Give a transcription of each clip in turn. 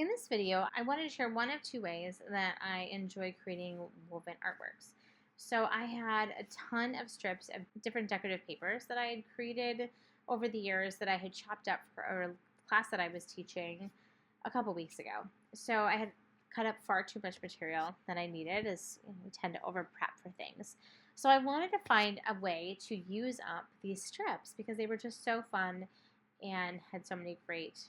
In this video, I wanted to share one of two ways that I enjoy creating woven artworks. So I had a ton of strips of different decorative papers that I had created over the years that I had chopped up for a class that I was teaching a couple weeks ago. So I had cut up far too much material that I needed, as we tend to over prep for things. So I wanted to find a way to use up these strips because they were just so fun and had so many great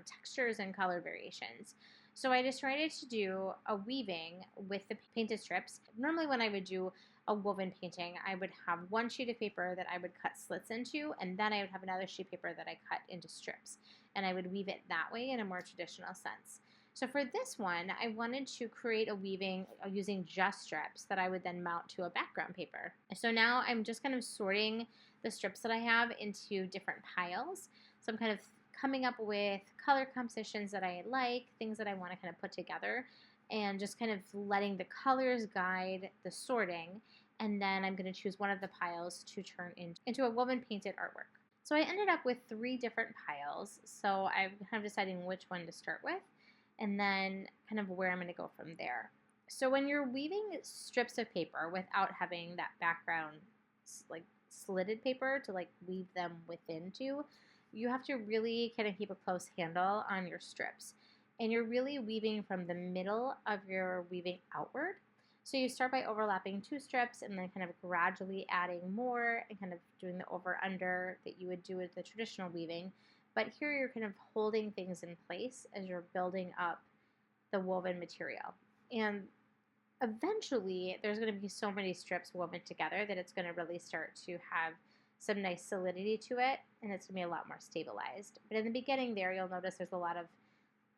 textures and color variations. So I decided to do a weaving with the painted strips. Normally when I would do a woven painting, I would have one sheet of paper that I would cut slits into, and then I would have another sheet of paper that I cut into strips. And I would weave it that way in a more traditional sense. So for this one, I wanted to create a weaving using just strips that I would then mount to a background paper. So now I'm just kind of sorting the strips that I have into different piles. So I'm kind of coming up with color compositions that I like, things that I want to kind of put together, and just kind of letting the colors guide the sorting. And then I'm going to choose one of the piles to turn into a woven painted artwork. So I ended up with 3 different piles. So I'm kind of deciding which one to start with and then kind of where I'm going to go from there. So when you're weaving strips of paper without having that background like slitted paper to like weave them within to, you have to really kind of keep a close handle on your strips. And you're really weaving from the middle of your weaving outward. So you start by overlapping 2 strips and then kind of gradually adding more and kind of doing the over-under that you would do with the traditional weaving. But here you're kind of holding things in place as you're building up the woven material. And eventually there's going to be so many strips woven together that it's going to really start to have some nice solidity to it, and it's going to be a lot more stabilized. But in the beginning there, you'll notice there's a lot of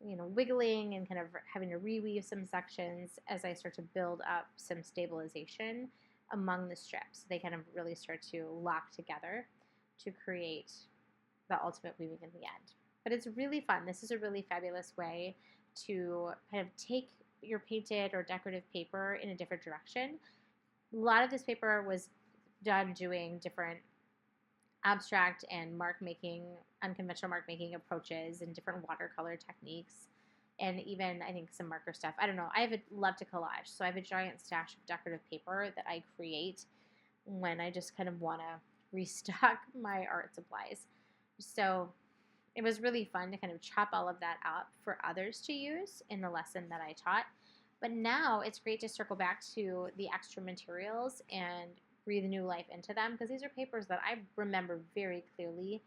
wiggling and kind of having to reweave some sections as I start to build up some stabilization among the strips. They kind of really start to lock together to create the ultimate weaving in the end. But it's really fun. This is a really fabulous way to kind of take your painted or decorative paper in a different direction. A lot of this paper was done doing different abstract and unconventional mark making approaches and different watercolor techniques, and even I think some marker stuff. I don't know. I love to collage, so I have a giant stash of decorative paper that I create when I just kind of want to restock my art supplies. So it was really fun to kind of chop all of that up for others to use in the lesson that I taught. But now it's great to circle back to the extra materials and breathe new life into them, because these are papers that I remember very clearly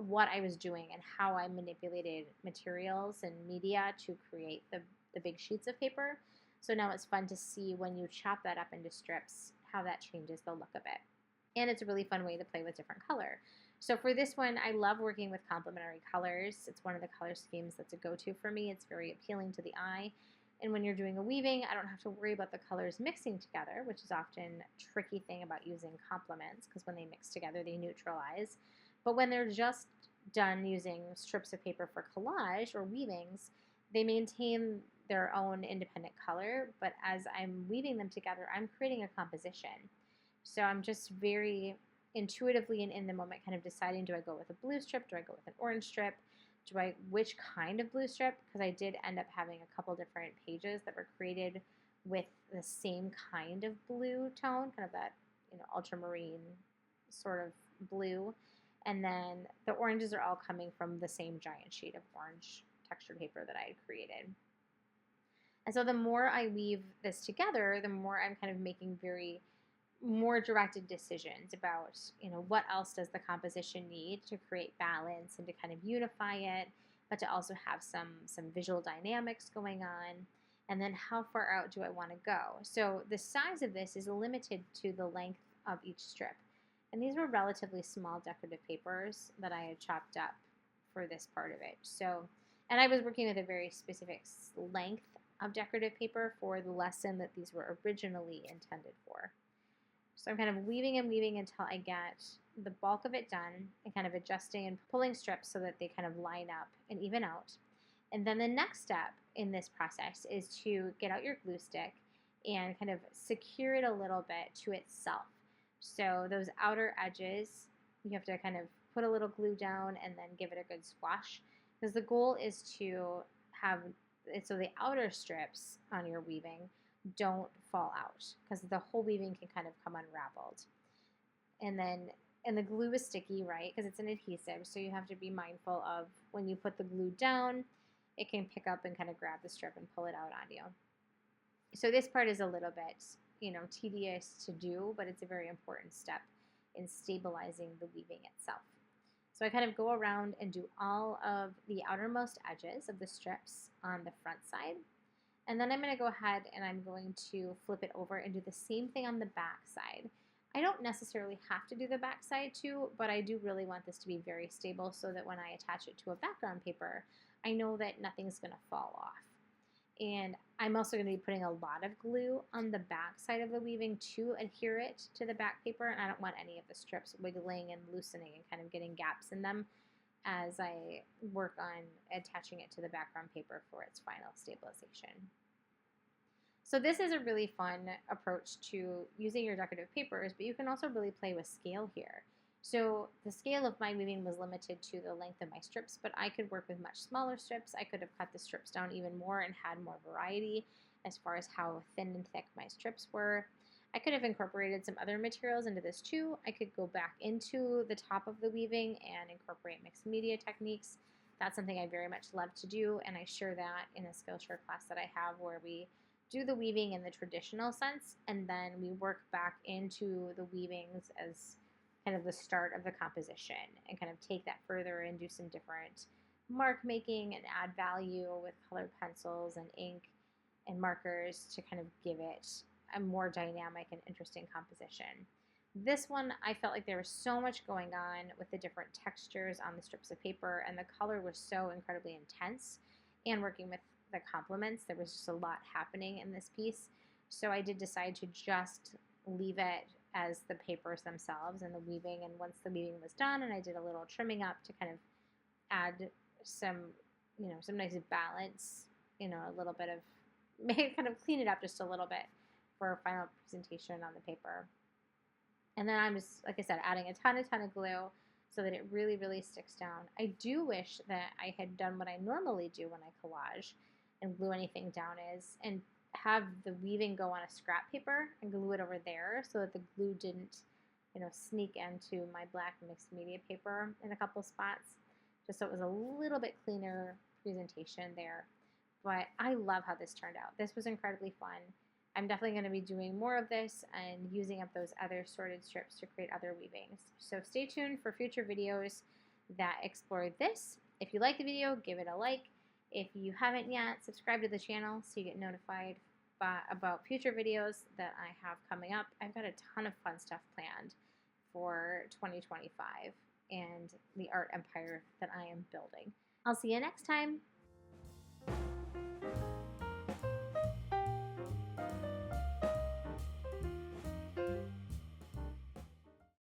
what I was doing and how I manipulated materials and media to create the big sheets of paper. So now it's fun to see when you chop that up into strips how that changes the look of it. And it's a really fun way to play with different color. So for this one, I love working with complementary colors. It's one of the color schemes that's a go-to for me. It's very appealing to the eye. And when you're doing a weaving, I don't have to worry about the colors mixing together, which is often a tricky thing about using complements, because when they mix together, they neutralize. But when they're just done using strips of paper for collage or weavings, they maintain their own independent color. But as I'm weaving them together, I'm creating a composition. So I'm just very intuitively and in the moment kind of deciding, do I go with a blue strip? Do I go with an orange strip? Which kind of blue strip? Because I did end up having a couple different pages that were created with the same kind of blue tone, kind of that, ultramarine sort of blue. And then the oranges are all coming from the same giant sheet of orange textured paper that I had created. And so the more I weave this together, the more I'm kind of making more directed decisions about, what else does the composition need to create balance and to kind of unify it, but to also have some visual dynamics going on. And then how far out do I want to go? So the size of this is limited to the length of each strip. And these were relatively small decorative papers that I had chopped up for this part of it. So, and I was working with a very specific length of decorative paper for the lesson that these were originally intended for. So I'm kind of weaving and weaving until I get the bulk of it done and kind of adjusting and pulling strips so that they kind of line up and even out. And then the next step in this process is to get out your glue stick and kind of secure it a little bit to itself. So those outer edges, you have to kind of put a little glue down and then give it a good squash, because the goal is to have it so the outer strips on your weaving don't fall out because the whole weaving can kind of come unraveled. And the glue is sticky, right? Because it's an adhesive, so you have to be mindful of when you put the glue down, it can pick up and kind of grab the strip and pull it out on you. So this part is a little bit, tedious to do, but it's a very important step in stabilizing the weaving itself. So I kind of go around and do all of the outermost edges of the strips on the front side. And then I'm going to go ahead and I'm going to flip it over and do the same thing on the back side. I don't necessarily have to do the back side too, but I do really want this to be very stable so that when I attach it to a background paper, I know that nothing's going to fall off. And I'm also going to be putting a lot of glue on the back side of the weaving to adhere it to the back paper, and I don't want any of the strips wiggling and loosening and kind of getting gaps in them as I work on attaching it to the background paper for its final stabilization. So this is a really fun approach to using your decorative papers, but you can also really play with scale here. So the scale of my weaving was limited to the length of my strips, but I could work with much smaller strips. I could have cut the strips down even more and had more variety as far as how thin and thick my strips were. I could have incorporated some other materials into this too. I could go back into the top of the weaving and incorporate mixed media techniques. That's something I very much love to do, and I share that in a Skillshare class that I have where we do the weaving in the traditional sense, and then we work back into the weavings as kind of the start of the composition and kind of take that further and do some different mark making and add value with colored pencils and ink and markers to kind of give it a more dynamic and interesting composition. This one, I felt like there was so much going on with the different textures on the strips of paper, and the color was so incredibly intense, and working with the complements, there was just a lot happening in this piece. So I did decide to just leave it as the papers themselves and the weaving, and once the weaving was done and I did a little trimming up to kind of add some nice balance, a little bit of, kind of clean it up just a little bit for a final presentation on the paper. And then I'm just, like I said, adding a ton of glue so that it really, really sticks down. I do wish that I had done what I normally do when I collage and glue anything down and have the weaving go on a scrap paper and glue it over there so that the glue didn't, sneak into my black mixed media paper in a couple spots, just so it was a little bit cleaner presentation there. But I love how this turned out. This was incredibly fun. I'm definitely going to be doing more of this and using up those other sorted strips to create other weavings. So stay tuned for future videos that explore this. If you like the video, give it a like. If you haven't yet, subscribe to the channel so you get notified about future videos that I have coming up. I've got a ton of fun stuff planned for 2025 and the art empire that I am building. I'll see you next time.